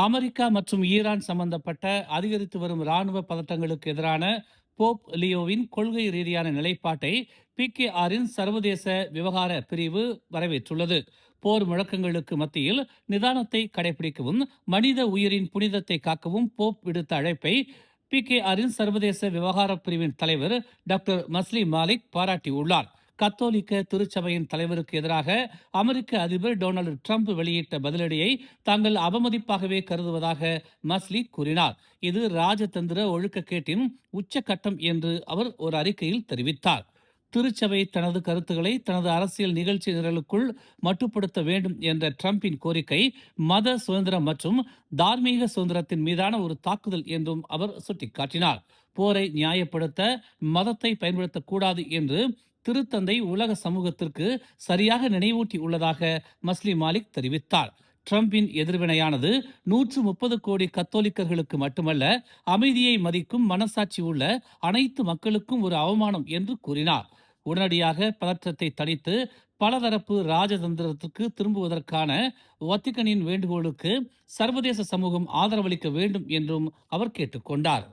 America மற்றும் Iran சம்பந்தப்பட்ட அதிகரித்து வரும் இராணுவ பதட்டங்களுக்கு எதிரான போப் லியோவின் கொள்கை ரீதியான நிலைப்பாட்டை பிகேஆரின் சர்வதேச விவகார பிரிவு வரவேற்றுள்ளது. போர் முழக்கங்களுக்கு மத்தியில் நிதானத்தை கடைபிடிக்கவும் மனித உயிரின் புனிதத்தை காக்கவும் போப் விடுத்த அழைப்பை பிகேஆரின் சர்வதேச விவகார பிரிவின் தலைவர் டாக்டர் மஸ்லி மாலிக் பாராட்டியுள்ளார். கத்தோலிக்க திருச்சபையின் தலைவருக்கு எதிராக அமெரிக்க அதிபர் டொனால்டு டிரம்ப் வெளியிட்ட பதிலடியை தாங்கள் அவமதிப்பாகவே கருதுவதாக மஸ்லி கூறினார். இது ராஜதந்திர ஒழுக்கக்கேட்டின் உச்சக்கட்டம் என்று அவர் ஒரு அறிக்கையில் தெரிவித்தார். திருச்சபை தனது கருத்துக்களை தனது அரசியல் நிகழ்ச்சி நிரலுக்குள் மட்டுப்படுத்த வேண்டும் என்ற டிரம்பின் கோரிக்கை மத சுதந்திரம் மற்றும் தார்மீக சுதந்திரத்தின் மீதான ஒரு தாக்குதல் என்றும் அவர் சுட்டிக்காட்டினார். போரை நியாயப்படுத்த மதத்தை பயன்படுத்தக்கூடாது என்று திருத்தந்தை உலக சமூகத்திற்கு சரியாக நினைவூட்டி உள்ளதாக மஸ்லி மாலிக் தெரிவித்தார். டிரம்பின் எதிர்வினையானது 130 கோடி கத்தோலிக்கர்களுக்கு மட்டுமல்ல, அமைதியை மதிக்கும் மனசாட்சி உள்ள அனைத்து மக்களுக்கும் ஒரு அவமானம் என்று கூறினார். உடனடியாக பதற்றத்தை தணித்து பலதரப்பு ராஜதந்திரத்துக்கு திரும்புவதற்கான வத்திகனின் வேண்டுகோளுக்கு சர்வதேச சமூகம் ஆதரவளிக்க வேண்டும் என்றும் அவர் கேட்டுக்கொண்டார்.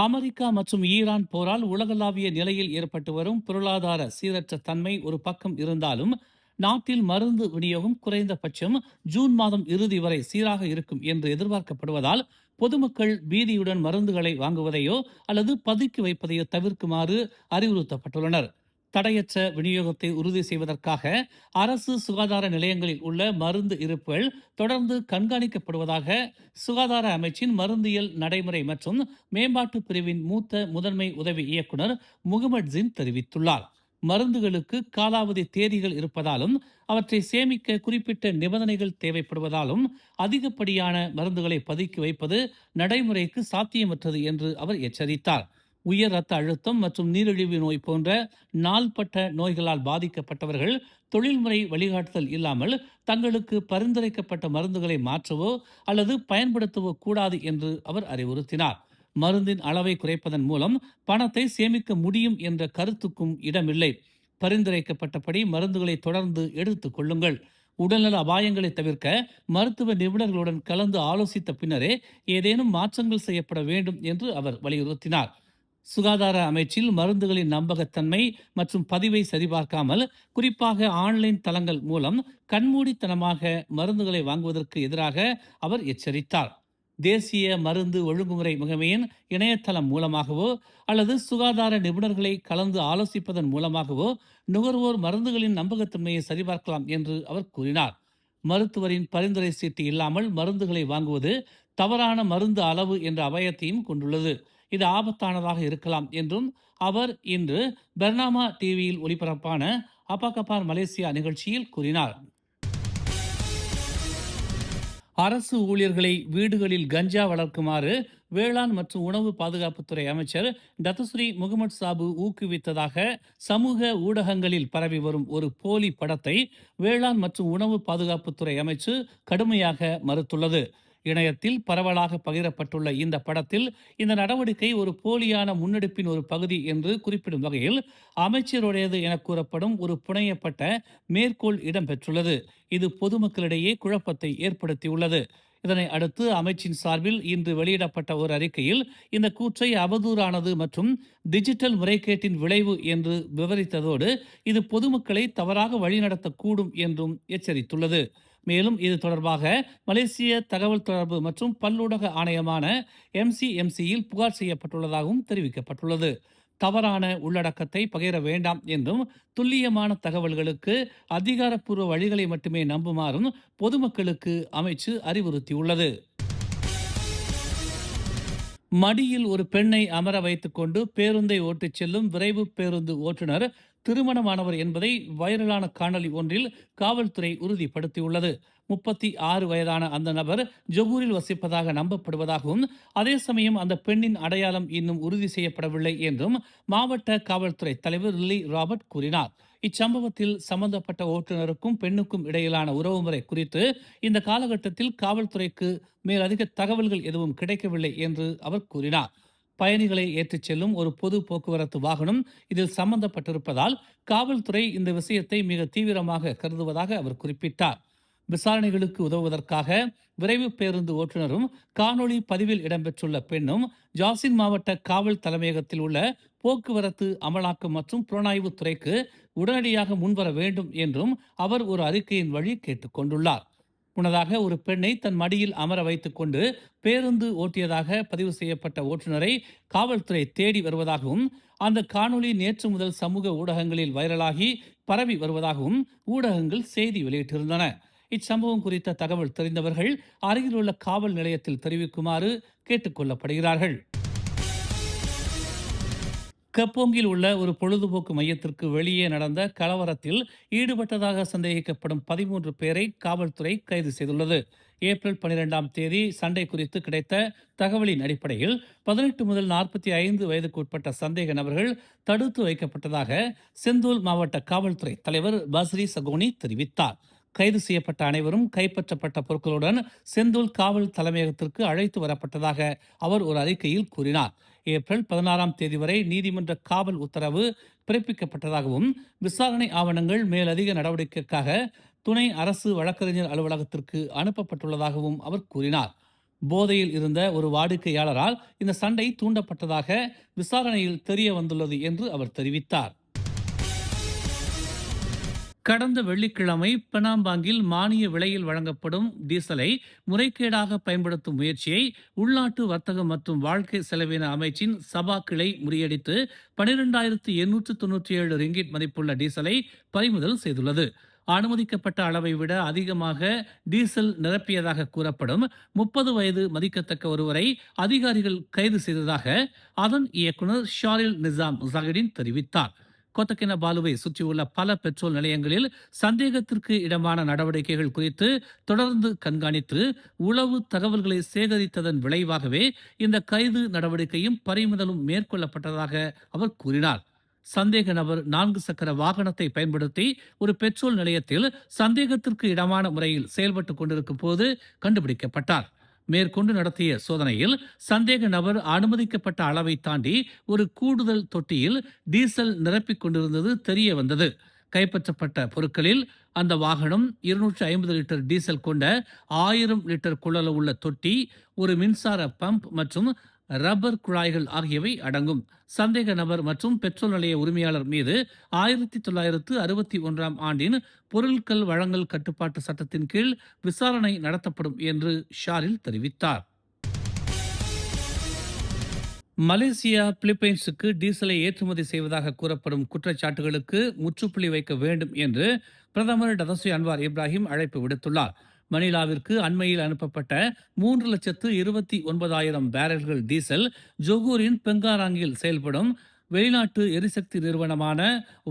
அமெரிக்கா மற்றும் ஈரான் போரால் உலகளாவிய நிலையில் ஏற்பட்டு வரும் பொருளாதார சீரற்ற தன்மை ஒரு பக்கம் இருந்தாலும், நாட்டில் மருந்து விநியோகம் குறைந்தபட்சம் ஜூன் மாதம் இறுதி வரை சீராக இருக்கும் என்று எதிர்பார்க்கப்படுவதால் பொதுமக்கள் பீதியுடன் மருந்துகளை வாங்குவதையோ அல்லது பதுக்கி வைப்பதையோ தவிர்க்குமாறு அறிவுறுத்தப்பட்டுள்ளனர். தடையற்ற விநியோகத்தை உறுதி செய்வதற்காக அரசு சுகாதார நிலையங்களில் உள்ள மருந்து இருப்புகள் தொடர்ந்து கண்காணிக்கப்படுவதாக சுகாதார அமைச்சின் மருந்தியல் நடைமுறை மற்றும் மேம்பாட்டு பிரிவின் மூத்த முதன்மை உதவி இயக்குனர் முகமது ஜின் தெரிவித்துள்ளார். மருந்துகளுக்கு காலாவதி தேதிகள் இருப்பதாலும் அவற்றை சேமிக்க குறிப்பிட்ட நிபந்தனைகள் தேவைப்படுவதாலும் அதிகப்படியான மருந்துகளை பதுக்கி வைப்பது நடைமுறைக்கு சாத்தியமற்றது என்று அவர் எச்சரித்தார். உயர் இரத்த அழுத்தம் மற்றும் நீரிழிவு நோய் போன்ற நாள்பட்ட நோய்களால் பாதிக்கப்பட்டவர்கள் தொழில்முறை வழிகாட்டுதல் இல்லாமல் தங்களுக்கு பரிந்துரைக்கப்பட்ட மருந்துகளை மாற்றவோ அல்லது பயன்படுத்தவோ கூடாது என்று அவர் அறிவுறுத்தினார். மருந்தின் அளவை குறைப்பதன் மூலம் பணத்தை சேமிக்க முடியும் என்ற கருத்துக்கும் இடமில்லை. பரிந்துரைக்கப்பட்டபடி மருந்துகளை தொடர்ந்து எடுத்துக் கொள்ளுங்கள். உடல்நல அபாயங்களை தவிர்க்க மருத்துவ நிபுணர்களுடன் கலந்து ஆலோசித்த பின்னரே ஏதேனும் மாற்றங்கள் செய்யப்பட வேண்டும் என்று அவர் வலியுறுத்தினார். சுகாதார அமைச்சில் மருந்துகளின் நம்பகத்தன்மை மற்றும் பதிவை சரிபார்க்காமல், குறிப்பாக ஆன்லைன் தளங்கள் மூலம் கண்மூடித்தனமாக மருந்துகளை வாங்குவதற்கு எதிராக அவர் எச்சரித்தார். தேசிய மருந்து ஒழுங்குமுறை முகமையின் இணையதளம் மூலமாகவோ அல்லது சுகாதார நிபுணர்களை கலந்து ஆலோசிப்பதன் மூலமாகவோ நுகர்வோர் மருந்துகளின் நம்பகத்தன்மையை சரிபார்க்கலாம் என்று அவர் கூறினார். மருத்துவரின் பரிந்துரை சீட்டு இல்லாமல் மருந்துகளை வாங்குவது தவறான மருந்து அளவு என்ற அபாயத்தையும் கொண்டுள்ளது. இது ஆபத்தானதாக இருக்கலாம் என்றும் அவர் இன்று பெர்னாமா டிவியில் ஒளிபரப்பான அபாகபார் மலேசியா நிகழ்ச்சியில் கூறினார். அரசு ஊழியர்களை வீடுகளில் கஞ்சா வளர்க்குமாறு வேளாண் மற்றும் உணவு பாதுகாப்புத்துறை அமைச்சர் டத்துஸ்ரீ முகமது சாபு ஊக்குவித்ததாக சமூக ஊடகங்களில் பரவி வரும் ஒரு போலி படத்தை வேளாண் மற்றும் உணவு பாதுகாப்புத்துறை அமைச்சு கடுமையாக மறுத்துள்ளது. இணையத்தில் பரவலாக பகிரப்பட்டுள்ள இந்த படத்தில் இந்த நடவடிக்கை ஒரு போலியான முன்னெடுப்பின் ஒரு பகுதி என்று குறிப்பிடும் வகையில் அமைச்சருடையது என கூறப்படும் ஒரு புனையப்பட்ட மேற்கோள் இடம்பெற்றுள்ளது. இது பொதுமக்களிடையே குழப்பத்தை ஏற்படுத்தியுள்ளது. இதனை அடுத்து அமைச்சின் சார்பில் இன்று வெளியிடப்பட்ட ஒரு அறிக்கையில் இந்த கூற்றை அவதூறானது மற்றும் டிஜிட்டல் முறைகேட்டின் விளைவு என்று விவரித்ததோடு இது பொதுமக்களை தவறாக வழிநடத்தக்கூடும் என்றும் எச்சரித்துள்ளது. மேலும் இது தொடர்பாக மலேசிய தகவல் தொடர்பு மற்றும் பல்லூடக ஆணையமான MCMCயில் புகார் செய்யப்பட்டுள்ளதாகவும் தெரிவிக்கப்பட்டுள்ளது. தவறான உள்ளடக்கத்தை பகிர வேண்டாம் என்றும் துல்லியமான தகவல்களுக்கு அதிகாரப்பூர்வ வழிகளை மட்டுமே நம்புமாறும் பொதுமக்களுக்கு அமைச்சு அறிவுறுத்தியுள்ளது. மடியில் ஒரு பெண்ணை அமர வைத்துக் கொண்டு பேருந்தை ஓட்டிச் செல்லும் விரைவு பேருந்து ஓட்டுநர் திருமணமானவர் என்பதை வைரலான காணொலி ஒன்றில் காவல்துறை உறுதிப்படுத்தியுள்ளது. 36 வயதான அந்த நபர் ஜொகூரில் வசிப்பதாக நம்பப்படுவதாகவும் அதே சமயம் அந்த பெண்ணின் அடையாளம் இன்னும் உறுதி செய்யப்படவில்லை என்றும் மாவட்ட காவல்துறை தலைவர் லில்லி ராபர்ட் கூறினார். இச்சம்பவத்தில் சம்பந்தப்பட்ட ஓட்டுநருக்கும் பெண்ணுக்கும் இடையிலான உறவுமுறை குறித்து இந்த காலகட்டத்தில் காவல்துறைக்கு மேலதிக தகவல்கள் எதுவும் கிடைக்கவில்லை என்று அவர் கூறினார். பயணிகளை ஏற்றிச் செல்லும் ஒரு பொது போக்குவரத்து வாகனம் இதில் சம்பந்தப்பட்டிருப்பதால் காவல்துறை இந்த விஷயத்தை மிக தீவிரமாக கருதுவதாக அவர் குறிப்பிட்டார். விசாரணைகளுக்கு உதவுவதற்காக விரைவு பேருந்து ஓட்டுநரும் காணொளி பதிவில் இடம்பெற்றுள்ள பெண்ணும் ஜாசின் மாவட்ட காவல் தலைமையகத்தில் உள்ள போக்குவரத்து அமலாக்கம் மற்றும் புலனாய்வு துறைக்கு உடனடியாக முன்வர வேண்டும் என்றும் அவர் ஒரு அறிக்கையின் வழி கேட்டுக்கொண்டுள்ளார். முன்னதாக ஒரு பெண்ணை தன் மடியில் அமர வைத்துக் கொண்டு பேருந்து ஓட்டியதாக பதிவு செய்யப்பட்ட ஓட்டுநரை காவல்துறை தேடி வருவதாகவும் அந்த காணொளி நேற்று முதல் சமூக ஊடகங்களில் வைரலாகி பரவி வருவதாகவும் ஊடகங்கள் செய்தி வெளியிட்டிருந்தன. இச்சம்பவம் குறித்த தகவல் தெரிந்தவர்கள் அருகில் உள்ள காவல் நிலையத்தில் தெரிவிக்குமாறு கேட்டுக்கொள்ளப்படுகிறார்கள். கப்போங்கில் உள்ள ஒரு பொழுதுபோக்கு மையத்திற்கு வெளியே நடந்த கலவரத்தில் ஈடுபட்டதாக சந்தேகிக்கப்படும் 13 பேரை காவல்துறை கைது செய்துள்ளது. ஏப்ரல் 12ஆம் தேதி சண்டை குறித்து கிடைத்த தகவலின் அடிப்படையில் 18 முதல் 45 வயதுக்குட்பட்ட சந்தேக நபர்கள் தடுத்து வைக்கப்பட்டதாக செந்தூல் மாவட்ட காவல்துறை தலைவர் பஸ்ரி சகோனி தெரிவித்தார். கைது செய்யப்பட்ட அனைவரும் கைப்பற்றப்பட்ட பொருட்களுடன் செந்தூல் காவல் தலைமையகத்திற்கு அழைத்து வரப்பட்டதாக அவர் ஒரு அறிக்கையில் கூறினார். ஏப்ரல் 16ஆம் தேதி வரை நீதிமன்ற காவல் உத்தரவு பிறப்பிக்கப்பட்டதாகவும் விசாரணை ஆவணங்கள் மேலதிக நடவடிக்கைக்காக துணை அரசு வழக்கறிஞர் அலுவலகத்திற்கு அனுப்பப்பட்டுள்ளதாகவும் அவர் கூறினார். போதையில் இருந்த ஒரு வாடிக்கையாளரால் இந்த சண்டை தூண்டப்பட்டதாக விசாரணையில் தெரிய வந்துள்ளது என்று அவர் தெரிவித்தார். கடந்த வெள்ளிக்கிழமை பெனாம்பாங்கில் மானிய விலையில் வழங்கப்படும் டீசலை முறைகேடாக பயன்படுத்தும் முயற்சியை உள்நாட்டு வர்த்தகம் மற்றும் வாழ்க்கை செலவின அமைச்சின் சபா கிளை முறியடித்து 12,897 ரிங்கிட் மதிப்புள்ள டீசலை பறிமுதல் செய்துள்ளது. அனுமதிக்கப்பட்ட அளவை விட அதிகமாக டீசல் நிரப்பியதாக கூறப்படும் 30 வயது மதிக்கத்தக்க ஒருவரை அதிகாரிகள் கைது செய்ததாக அதன் இயக்குநர் ஷாரில் நிசாம் ஜஹிடின் தெரிவித்தார். கொத்தக்கினபாலுவை சுற்றியுள்ள பல பெட்ரோல் நிலையங்களில் சந்தேகத்திற்கு இடமான நடவடிக்கைகள் குறித்து தொடர்ந்து கண்காணித்து உளவு தகவல்களை சேகரித்ததன் விளைவாகவே இந்த கைது நடவடிக்கையும் பறிமுதலும் மேற்கொள்ளப்பட்டதாக அவர் கூறினார். சந்தேக நபர் 4 சக்கர வாகனத்தை பயன்படுத்தி ஒரு பெட்ரோல் நிலையத்தில் சந்தேகத்திற்கு இடமான முறையில் செயல்பட்டுக் கொண்டிருக்கும் போது கண்டுபிடிக்கப்பட்டார். மேற்கொண்டு நடத்திய சோதனையில் சந்தேக நபர் அனுமதிக்கப்பட்ட அளவை தாண்டி ஒரு கூடுதல் தொட்டியில் டீசல் நிரப்பிக் கொண்டிருந்தது தெரிய வந்தது. கைப்பற்றப்பட்ட பொருட்களில் அந்த வாகனம் 250 லிட்டர் டீசல் கொண்ட 1000 லிட்டர் கொள்ளளவு உள்ள தொட்டி, ஒரு மின்சார பம்ப் மற்றும் ரப்பர் குழாய்கள் ஆகியவை அடங்கும். சந்தேக நபர் மற்றும் பெட்ரோல் நிலைய உரிமையாளர் மீது 1961ஆம் ஆண்டின் பொருட்கள் வழங்கல் கட்டுப்பாட்டு சட்டத்தின் கீழ் விசாரணை நடத்தப்படும் என்று ஷாரில் தெரிவித்தார். மலேசியா பிலிப்பைன்ஸுக்கு டீசலை ஏற்றுமதி செய்வதாக கூறப்படும் குற்றச்சாட்டுகளுக்கு முற்றுப்புள்ளி வைக்க வேண்டும் என்று பிரதமர் டதஸ்ரீ அன்வார் இப்ராஹிம் அழைப்பு விடுத்துள்ளார். மணிலாவிற்கு அண்மையில் அனுப்பப்பட்ட 3,29,000 பேரல்கள் டீசல் ஜொகூரின் பெங்காராங்கில் செயல்படும் வெளிநாட்டு எரிசக்தி நிறுவனமான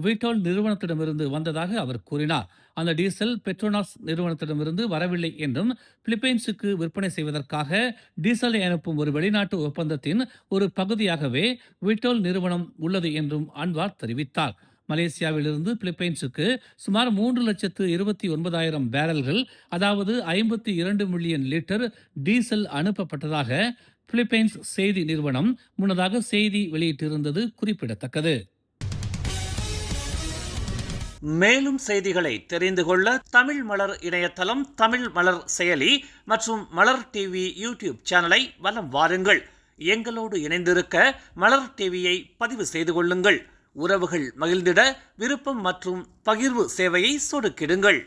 விட்டோல் நிறுவனத்திடமிருந்து வந்ததாக அவர் கூறினார். அந்த டீசல் பெட்ரோனாஸ் நிறுவனத்திடமிருந்து வரவில்லை என்றும் பிலிப்பைன்ஸுக்கு விற்பனை செய்வதற்காக டீசலை அனுப்பும் ஒரு வெளிநாட்டு ஒப்பந்தத்தின் ஒரு பகுதியாகவே விட்டோல் நிறுவனம் உள்ளது என்றும் அன்வார் தெரிவித்தார். மலேசியாவிலிருந்து பிலிப்பைன்ஸுக்கு சுமார் 3,29,000 பேரல்கள், அதாவது 52 மில்லியன் லிட்டர் டீசல் அனுப்பப்பட்டதாக பிலிப்பைன்ஸ் செய்தி நிறுவனம் முன்னதாக செய்தி வெளியிட்டிருந்தது குறிப்பிடத்தக்கது. மேலும் செய்திகளை தெரிந்து கொள்ள தமிழ் மலர் இணையதளம், தமிழ் மலர் செயலி மற்றும் மலர் டிவி யூடியூப் சேனலை வலம் வாருங்கள். எங்களோடு இணைந்திருக்க மலர் டிவியை பதிவு செய்து கொள்ளுங்கள். உறவுகள் மகிழ்ந்திட விருப்பம் மற்றும் பகிர்வு சேவையை சொடுக்கிடுங்கள்.